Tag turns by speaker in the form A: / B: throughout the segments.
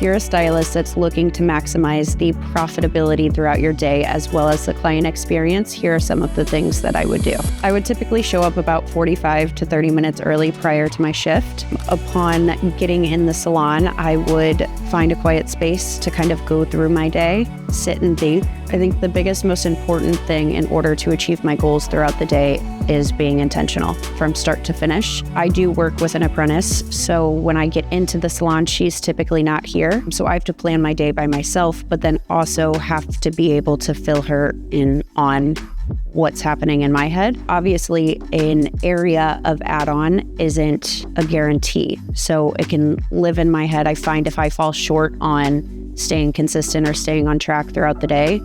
A: if you're a stylist that's looking to maximize the profitability throughout your day as well as the client experience, here are some of the things that I would do. I would typically show up about 45 to 30 minutes early prior to my shift. Upon getting in the salon, I would find a quiet space to kind of go through my day, sit and think. I think the biggest, most important thing in order to achieve my goals throughout the day is being intentional from start to finish. I do work with an apprentice, so when I get into the salon, she's typically not here. So I have to plan my day by myself, but then also have to be able to fill her in on what's happening in my head. Obviously, an area of add-on isn't a guarantee, so it can live in my head. I find if I fall short on staying consistent or staying on track throughout the day,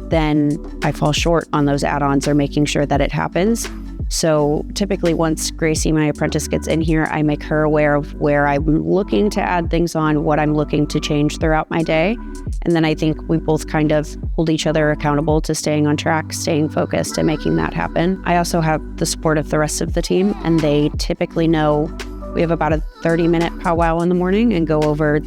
A: then I fall short on those add-ons or making sure that it happens. So typically once Gracie, my apprentice, gets in here, I make her aware of where I'm looking to add things on, what I'm looking to change throughout my day. And then I think we both kind of hold each other accountable to staying on track, staying focused, and making that happen. I also have the support of the rest of the team, and they typically know. We have about a 30-minute powwow in the morning and go over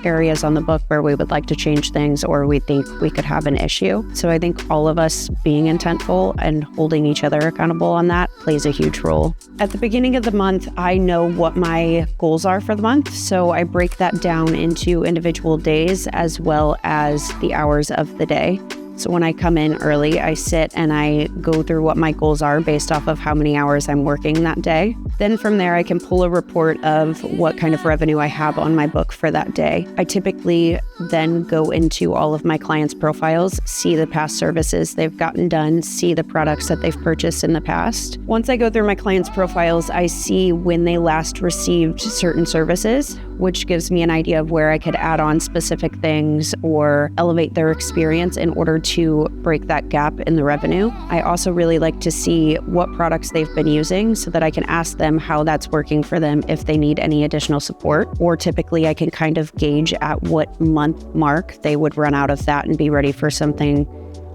A: areas on the book where we would like to change things or we think we could have an issue. So I think all of us being intentful and holding each other accountable on that plays a huge role. At the beginning of the month, I know what my goals are for the month. So I break that down into individual days as well as the hours of the day. So when I come in early, I sit and I go through what my goals are based off of how many hours I'm working that day. Then from there, I can pull a report of what kind of revenue I have on my book for that day. I typically then go into all of my clients' profiles, see the past services they've gotten done, see the products that they've purchased in the past. Once I go through my clients' profiles, I see when they last received certain services, which gives me an idea of where I could add on specific things or elevate their experience in order to break that gap in the revenue. I also really like to see what products they've been using so that I can ask them how that's working for them if they need any additional support. Or typically I can kind of gauge at what month mark they would run out of that and be ready for something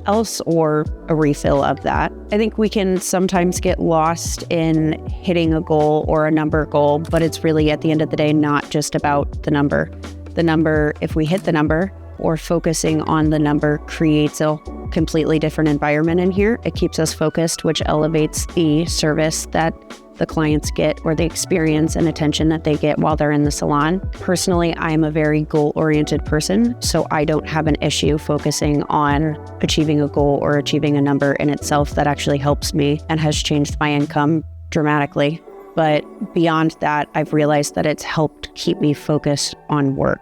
A: else or a refill of that. I think we can sometimes get lost in hitting a goal or a number goal, but it's really at the end of the day not just about the number. The number, if we hit the number or focusing on the number, creates a completely different environment in here. It keeps us focused, which elevates the service that the clients get or the experience and attention that they get while they're in the salon. Personally, I am a very goal-oriented person, so I don't have an issue focusing on achieving a goal or achieving a number in itself. That actually helps me and has changed my income dramatically. But beyond that, I've realized that it's helped keep me focused on work,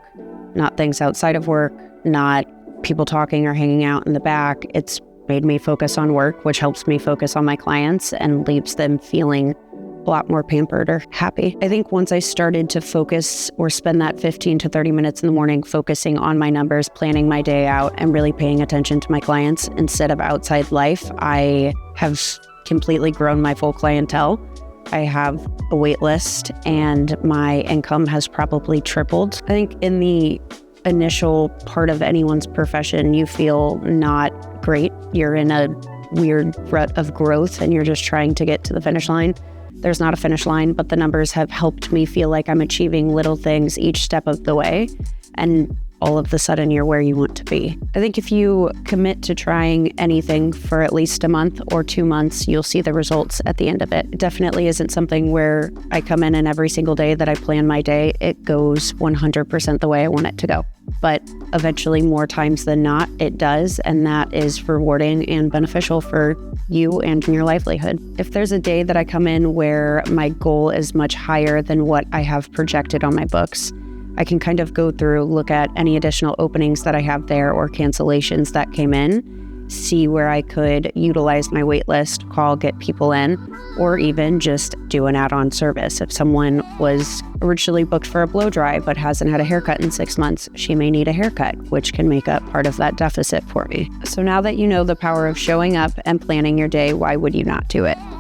A: not things outside of work, not people talking or hanging out in the back. It's made me focus on work, which helps me focus on my clients and leaves them feeling a lot more pampered or happy. I think once I started to focus or spend that 15 to 30 minutes in the morning focusing on my numbers, planning my day out, and really paying attention to my clients instead of outside life, I have completely grown my full clientele. I have a wait list and my income has probably tripled. I think in the initial part of anyone's profession, you feel not great. You're in a weird rut of growth and you're just trying to get to the finish line. There's not a finish line, but the numbers have helped me feel like I'm achieving little things each step of the way. And all of a sudden you're where you want to be. I think if you commit to trying anything for at least a month or 2 months, you'll see the results at the end of it. It definitely isn't something where I come in and every single day that I plan my day, it goes 100% the way I want it to go. But eventually, more times than not, it does. And that is rewarding and beneficial for you and your livelihood. If there's a day that I come in where my goal is much higher than what I have projected on my books, I can kind of go through, look at any additional openings that I have there or cancellations that came in, see where I could utilize my wait list, call, get people in, or even just do an add-on service. If someone was originally booked for a blow dry but hasn't had a haircut in 6 months, she may need a haircut, which can make up part of that deficit for me. So now that you know the power of showing up and planning your day, why would you not do it?